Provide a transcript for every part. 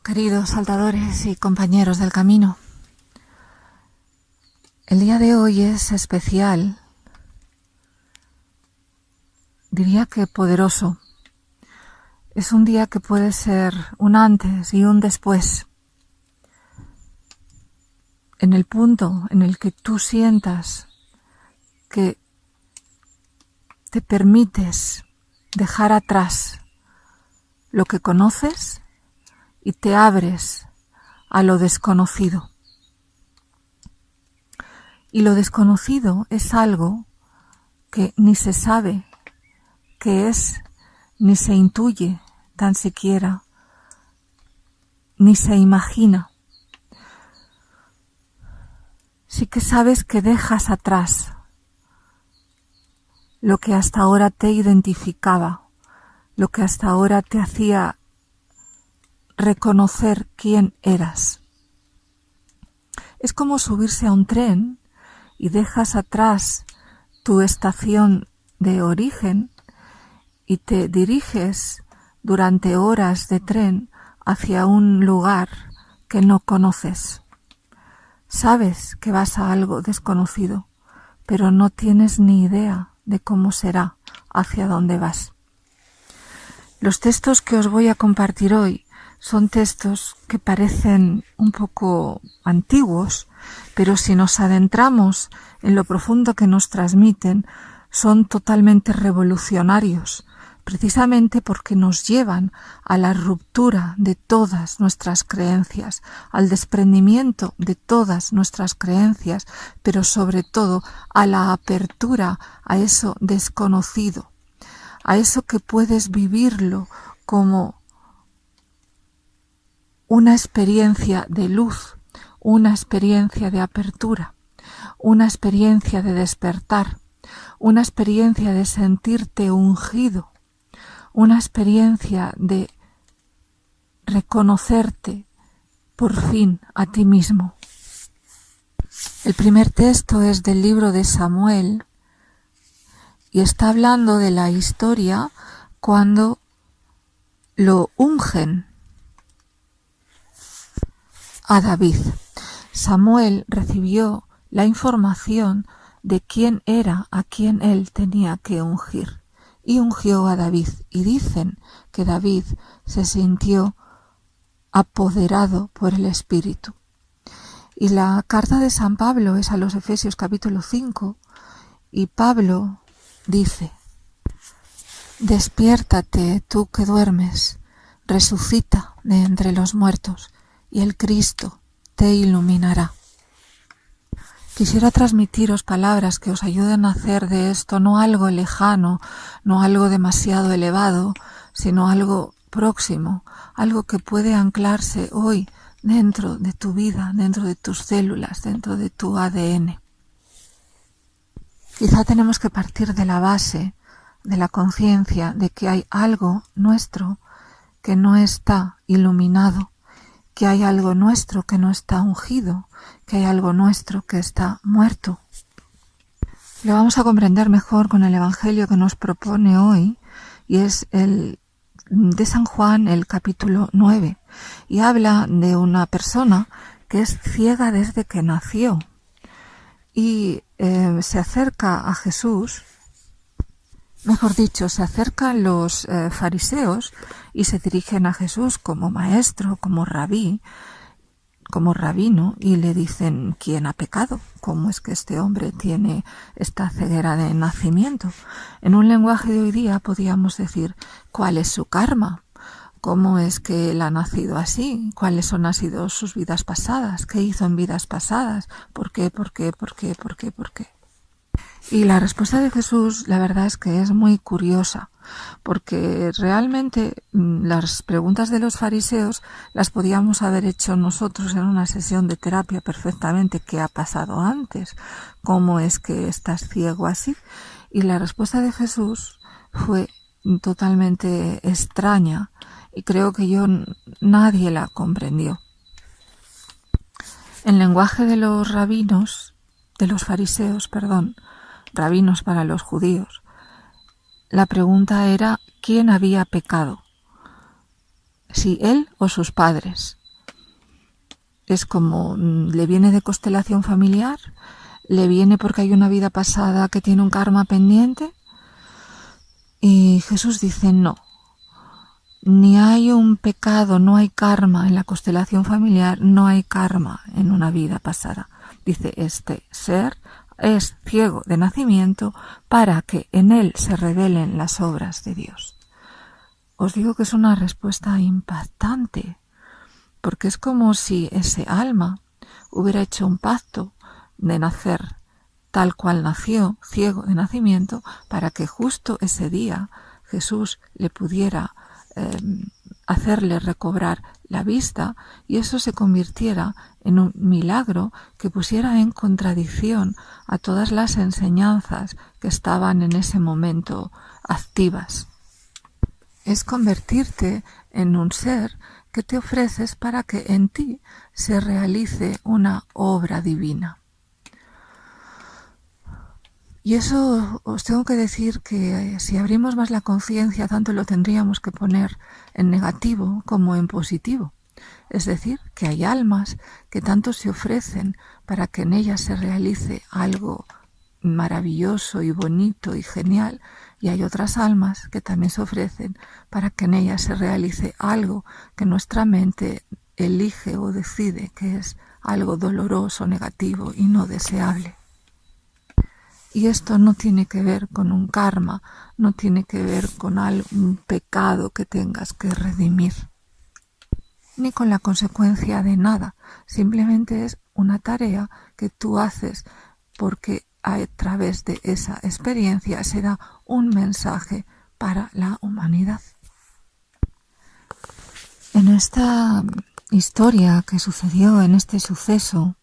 Queridos saltadores y compañeros del camino, el día de hoy es especial, diría que poderoso. Es un día que puede ser un antes y un después. En el punto en el que tú sientas que te permites dejar atrás lo que conoces y te abres a lo desconocido. Y lo desconocido es algo que ni se sabe qué es, ni se intuye tan siquiera, ni se imagina. Sí que sabes que dejas atrás lo que hasta ahora te identificaba, lo que hasta ahora te hacía reconocer quién eras. Es como subirse a un tren y dejas atrás tu estación de origen y te diriges durante horas de tren hacia un lugar que no conoces. Sabes que vas a algo desconocido, pero no tienes ni idea de cómo será, hacia dónde vas. Los textos que os voy a compartir hoy son textos que parecen un poco antiguos, pero si nos adentramos en lo profundo que nos transmiten, son totalmente revolucionarios, precisamente porque nos llevan a la ruptura de todas nuestras creencias, al desprendimiento de todas nuestras creencias, pero sobre todo a la apertura a eso desconocido, a eso que puedes vivirlo como una experiencia de luz, una experiencia de apertura, una experiencia de despertar, una experiencia de sentirte ungido, una experiencia de reconocerte por fin a ti mismo. El primer texto es del libro de Samuel y está hablando de la historia cuando lo ungen a David. Samuel recibió la información de quién era a quien él tenía que ungir y ungió a David, y dicen que David se sintió apoderado por el Espíritu. Y la carta de San Pablo es a los Efesios capítulo 5 y Pablo dice: despiértate tú que duermes, resucita de entre los muertos y el Cristo te iluminará. Quisiera transmitiros palabras que os ayuden a hacer de esto no algo lejano, no algo demasiado elevado, sino algo próximo, algo que puede anclarse hoy dentro de tu vida, dentro de tus células, dentro de tu ADN. Quizá tenemos que partir de la base de la conciencia de que hay algo nuestro que no está iluminado, que hay algo nuestro que no está ungido, que hay algo nuestro que está muerto. Lo vamos a comprender mejor con el Evangelio que nos propone hoy, y es el de San Juan, el capítulo 9, y habla de una persona que es ciega desde que nació, y se acerca a Jesús. Mejor dicho, se acercan los fariseos y se dirigen a Jesús como maestro, como rabí, como rabino, y le dicen: ¿quién ha pecado? ¿Cómo es que este hombre tiene esta ceguera de nacimiento? En un lenguaje de hoy día podríamos decir: ¿cuál es su karma? ¿Cómo es que él ha nacido así? ¿Cuáles han sido sus vidas pasadas? ¿Qué hizo en vidas pasadas? ¿Por qué? ¿Por qué? ¿Por qué? ¿Por qué? ¿Por qué? Y la respuesta de Jesús, la verdad es que es muy curiosa, porque realmente las preguntas de los fariseos las podíamos haber hecho nosotros en una sesión de terapia perfectamente. ¿Qué ha pasado antes? ¿Cómo es que estás ciego así? Y la respuesta de Jesús fue totalmente extraña y creo que nadie la comprendió. En lenguaje de los rabinos, de los fariseos, rabinos para los judíos, la pregunta era: ¿quién había pecado? si él o sus padres. Es como le viene de constelación familiar, le viene porque hay una vida pasada que tiene un karma pendiente. Y Jesús dice no, ni hay un pecado, no hay karma en la constelación familiar, no hay karma en una vida pasada. Dice, este ser es ciego de nacimiento para que en él se revelen las obras de Dios. Os digo que es una respuesta impactante, porque es como si ese alma hubiera hecho un pacto de nacer tal cual nació, ciego de nacimiento, para que justo ese día Jesús le pudiera hacerle recobrar la vista y eso se convirtiera en un milagro que pusiera en contradicción a todas las enseñanzas que estaban en ese momento activas. Es convertirte en un ser que te ofreces para que en ti se realice una obra divina. Y eso os tengo que decir que si abrimos más la conciencia, tanto lo tendríamos que poner en negativo como en positivo. Es decir, que hay almas que tanto se ofrecen para que en ellas se realice algo maravilloso y bonito y genial, y hay otras almas que también se ofrecen para que en ellas se realice algo que nuestra mente elige o decide que es algo doloroso, negativo y no deseable. Y esto no tiene que ver con un karma, no tiene que ver con un pecado que tengas que redimir, ni con la consecuencia de nada. Simplemente es una tarea que tú haces porque a través de esa experiencia se da un mensaje para la humanidad. En esta historia que sucedió, en este suceso,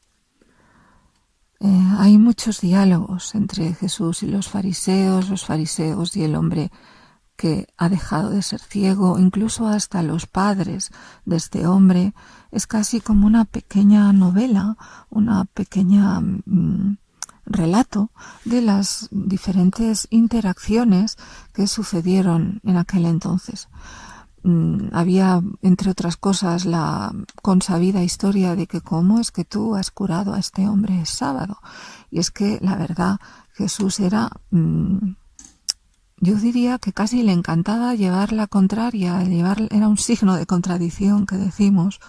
hay muchos diálogos entre Jesús y los fariseos y el hombre que ha dejado de ser ciego, incluso hasta los padres de este hombre. Es casi como una pequeña novela, una pequeña relato de las diferentes interacciones que sucedieron en aquel entonces. Había, entre otras cosas, la consabida historia de que cómo es que tú has curado a este hombre el sábado. Y es que, la verdad, Jesús era, yo diría que casi le encantaba llevar la contraria, era un signo de contradicción que decimos,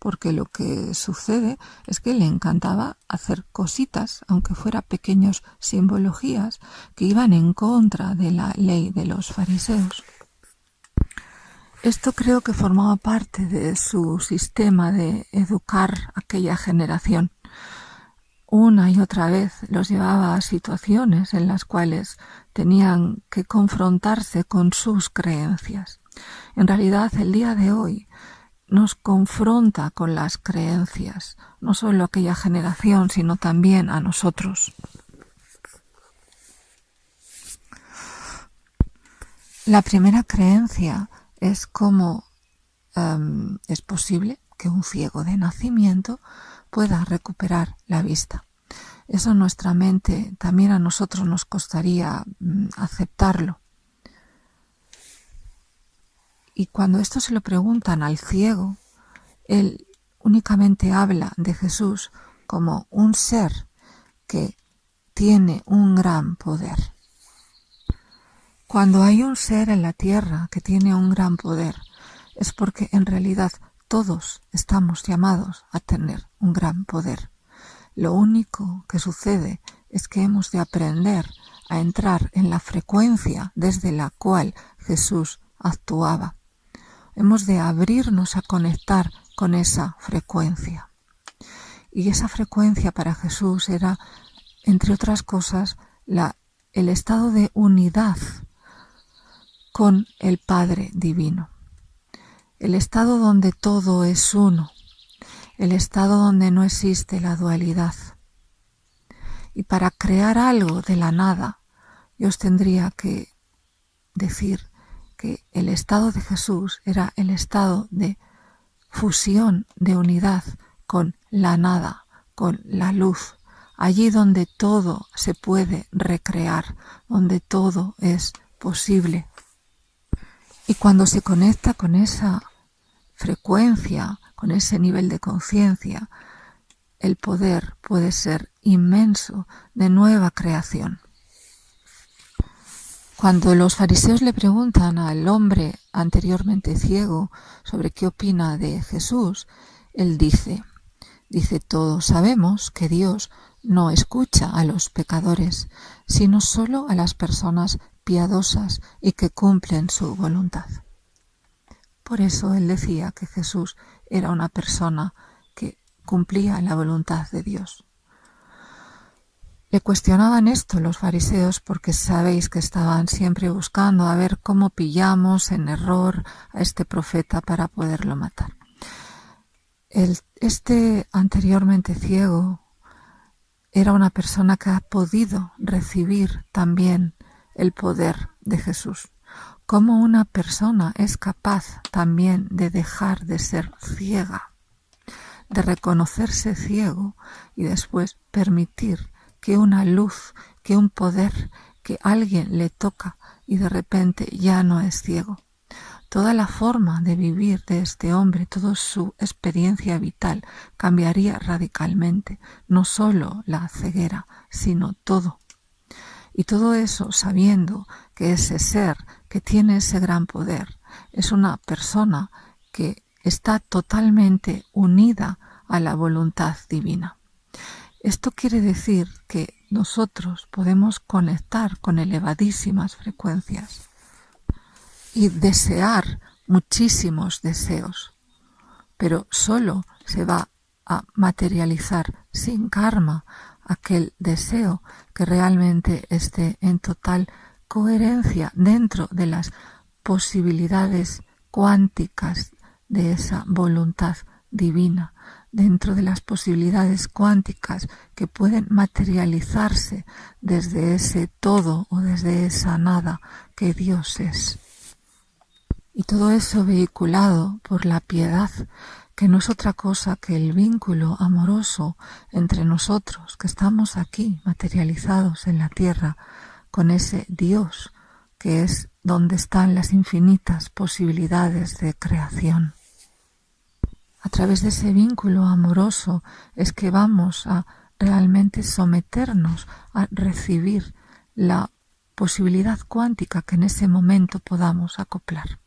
porque lo que sucede es que le encantaba hacer cositas, aunque fuera pequeños simbologías, que iban en contra de la ley de los fariseos. Esto creo que formaba parte de su sistema de educar a aquella generación. Una y otra vez los llevaba a situaciones en las cuales tenían que confrontarse con sus creencias. En realidad, el día de hoy nos confronta con las creencias, no solo a aquella generación, sino también a nosotros. La primera creencia es cómo es posible que un ciego de nacimiento pueda recuperar la vista. Eso en nuestra mente también a nosotros nos costaría aceptarlo. Y cuando esto se lo preguntan al ciego, él únicamente habla de Jesús como un ser que tiene un gran poder. Cuando hay un ser en la tierra que tiene un gran poder, es porque en realidad todos estamos llamados a tener un gran poder. Lo único que sucede es que hemos de aprender a entrar en la frecuencia desde la cual Jesús actuaba. Hemos de abrirnos a conectar con esa frecuencia. Y esa frecuencia para Jesús era, entre otras cosas, el estado de unidad con el Padre Divino. El estado donde todo es uno. El estado donde no existe la dualidad. Y para crear algo de la nada, yo os tendría que decir que el estado de Jesús era el estado de fusión, de unidad con la nada, con la luz, allí donde todo se puede recrear, donde todo es posible. Y cuando se conecta con esa frecuencia, con ese nivel de conciencia, el poder puede ser inmenso de nueva creación. Cuando los fariseos le preguntan al hombre anteriormente ciego sobre qué opina de Jesús, él dice, todos sabemos que Dios no escucha a los pecadores, sino solo a las personas piadosas y que cumplen su voluntad. Por eso él decía que Jesús era una persona que cumplía la voluntad de Dios. Le cuestionaban esto los fariseos porque sabéis que estaban siempre buscando a ver cómo pillamos en error a este profeta para poderlo matar. Este anteriormente ciego era una persona que ha podido recibir también el poder de Jesús. Cómo una persona es capaz también de dejar de ser ciega, de reconocerse ciego y después permitir que una luz, que un poder, que alguien le toca y de repente ya no es ciego. Toda la forma de vivir de este hombre, toda su experiencia vital cambiaría radicalmente, no solo la ceguera, sino todo. Y todo eso sabiendo que ese ser que tiene ese gran poder es una persona que está totalmente unida a la voluntad divina. Esto quiere decir que nosotros podemos conectar con elevadísimas frecuencias y desear muchísimos deseos, pero solo se va a materializar sin karma aquel deseo que realmente esté en total coherencia dentro de las posibilidades cuánticas de esa voluntad divina, dentro de las posibilidades cuánticas que pueden materializarse desde ese todo o desde esa nada que Dios es. Y todo eso vehiculado por la piedad, que no es otra cosa que el vínculo amoroso entre nosotros, que estamos aquí materializados en la tierra, con ese Dios que es donde están las infinitas posibilidades de creación. A través de ese vínculo amoroso es que vamos a realmente someternos a recibir la posibilidad cuántica que en ese momento podamos acoplar,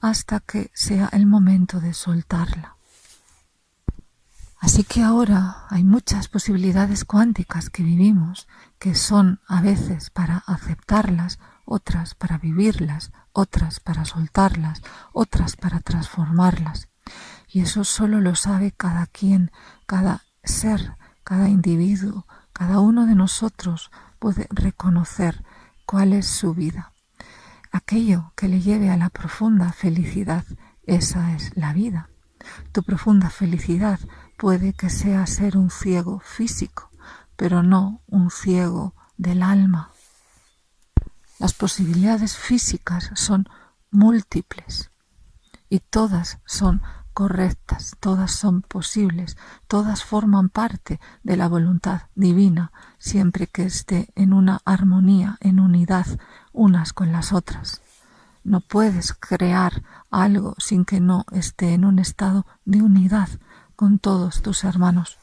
hasta que sea el momento de soltarla. Así que ahora hay muchas posibilidades cuánticas que vivimos, que son a veces para aceptarlas, otras para vivirlas, otras para soltarlas, otras para transformarlas. Y eso solo lo sabe cada quien, cada ser, cada individuo, cada uno de nosotros puede reconocer cuál es su vida. Aquello que le lleve a la profunda felicidad, esa es la vida. Tu profunda felicidad puede que sea ser un ciego físico, pero no un ciego del alma. Las posibilidades físicas son múltiples y todas son correctas, todas son posibles, todas forman parte de la voluntad divina, siempre que esté en una armonía, en unidad, unas con las otras. No puedes crear algo sin que no esté en un estado de unidad con todos tus hermanos.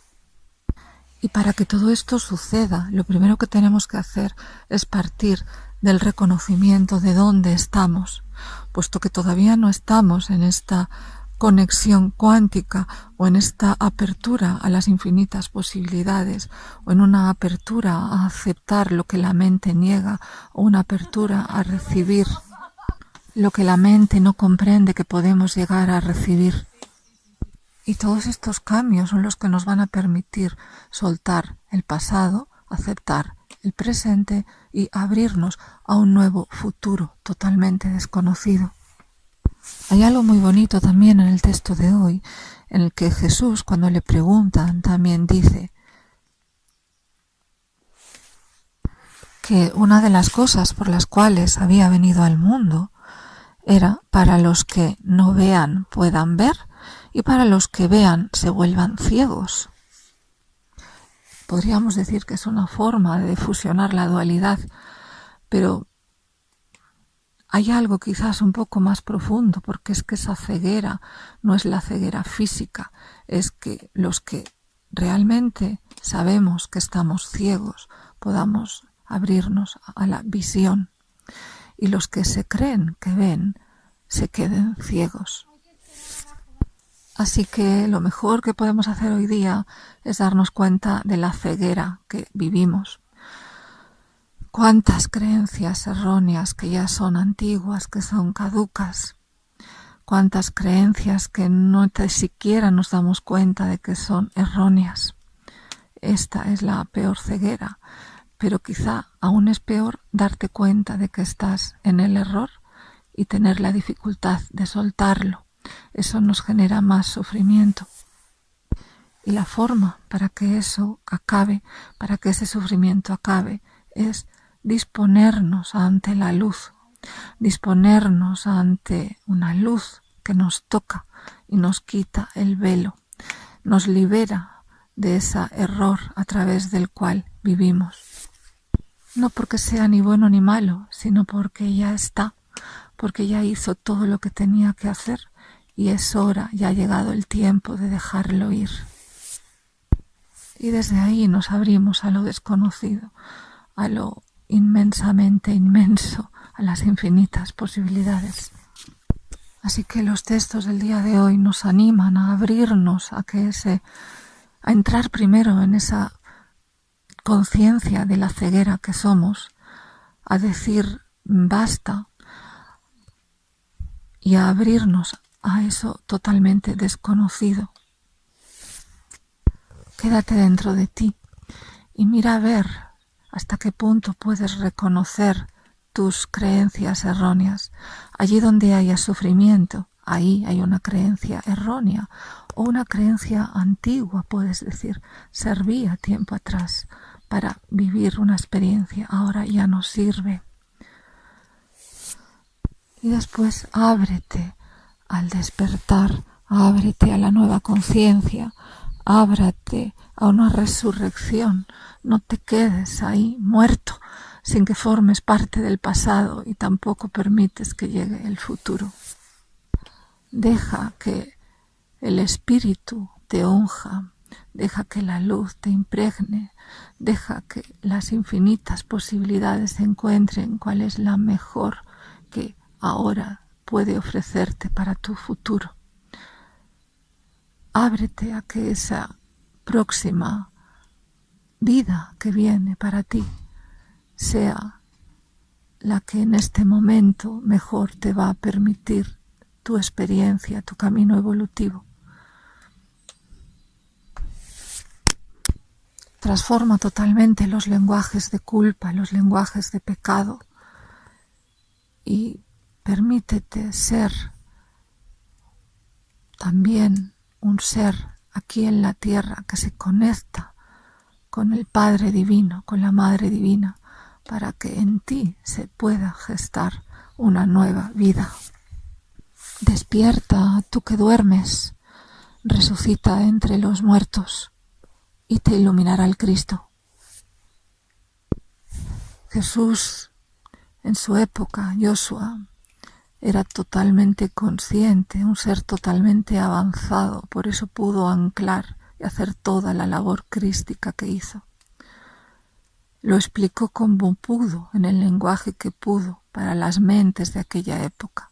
Y para que todo esto suceda, lo primero que tenemos que hacer es partir del reconocimiento de dónde estamos, puesto que todavía no estamos en esta conexión cuántica o en esta apertura a las infinitas posibilidades o en una apertura a aceptar lo que la mente niega o una apertura a recibir lo que la mente no comprende que podemos llegar a recibir. Y todos estos cambios son los que nos van a permitir soltar el pasado, aceptar el presente y abrirnos a un nuevo futuro totalmente desconocido. Hay algo muy bonito también en el texto de hoy, en el que Jesús, cuando le preguntan, también dice que una de las cosas por las cuales había venido al mundo era para los que no vean puedan ver y para los que vean se vuelvan ciegos. Podríamos decir que es una forma de fusionar la dualidad, pero hay algo quizás un poco más profundo, porque es que esa ceguera no es la ceguera física, es que los que realmente sabemos que estamos ciegos podamos abrirnos a la visión, y los que se creen que ven se queden ciegos. Así que lo mejor que podemos hacer hoy día es darnos cuenta de la ceguera que vivimos. Cuántas creencias erróneas que ya son antiguas, que son caducas. Cuántas creencias que no siquiera nos damos cuenta de que son erróneas. Esta es la peor ceguera, pero quizá aún es peor darte cuenta de que estás en el error y tener la dificultad de soltarlo. Eso nos genera más sufrimiento. Y la forma para que eso acabe, para que ese sufrimiento acabe, es disponernos ante la luz, disponernos ante una luz que nos toca y nos quita el velo, nos libera de ese error a través del cual vivimos. No porque sea ni bueno ni malo, sino porque ya está, porque ya hizo todo lo que tenía que hacer y es hora, ya ha llegado el tiempo de dejarlo ir. Y desde ahí nos abrimos a lo desconocido, a lo inmensamente inmenso, a las infinitas posibilidades. Así que los textos del día de hoy nos animan a abrirnos a entrar primero en esa conciencia de la ceguera que somos, a decir basta y a abrirnos a eso totalmente desconocido. Quédate dentro de ti y mira a ver hasta qué punto puedes reconocer tus creencias erróneas. Allí donde haya sufrimiento, ahí hay una creencia errónea o una creencia antigua, puedes decir, servía tiempo atrás para vivir una experiencia, ahora ya no sirve. Y después ábrete al despertar, ábrete a la nueva conciencia, ábrate a una resurrección. No te quedes ahí muerto sin que formes parte del pasado y tampoco permites que llegue el futuro. Deja que el espíritu te unja, deja que la luz te impregne, deja que las infinitas posibilidades encuentren cuál es la mejor que ahora puede ofrecerte para tu futuro. Ábrete a que esa próxima vida que viene para ti sea la que en este momento mejor te va a permitir tu experiencia, tu camino evolutivo. Transforma totalmente los lenguajes de culpa, los lenguajes de pecado y permítete ser también un ser aquí en la tierra que se conecta con el Padre Divino, con la Madre Divina, para que en ti se pueda gestar una nueva vida. Despierta, tú que duermes, resucita entre los muertos y te iluminará el Cristo. Jesús, en su época, Joshua, era totalmente consciente, un ser totalmente avanzado, por eso pudo anclar y hacer toda la labor crística que hizo. Lo explicó como pudo, en el lenguaje que pudo, para las mentes de aquella época.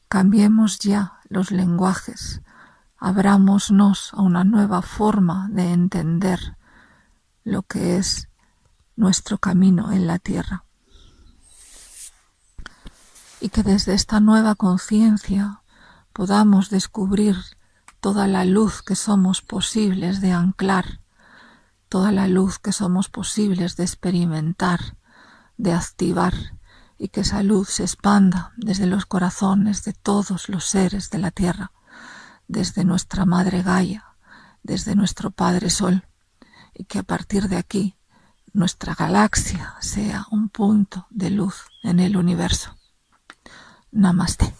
Cambiemos ya los lenguajes, abrámonos a una nueva forma de entender lo que es nuestro camino en la tierra. Y que desde esta nueva conciencia podamos descubrir toda la luz que somos posibles de anclar, toda la luz que somos posibles de experimentar, de activar, y que esa luz se expanda desde los corazones de todos los seres de la tierra, desde nuestra Madre Gaia, desde nuestro Padre Sol, y que a partir de aquí nuestra galaxia sea un punto de luz en el universo. Namaste.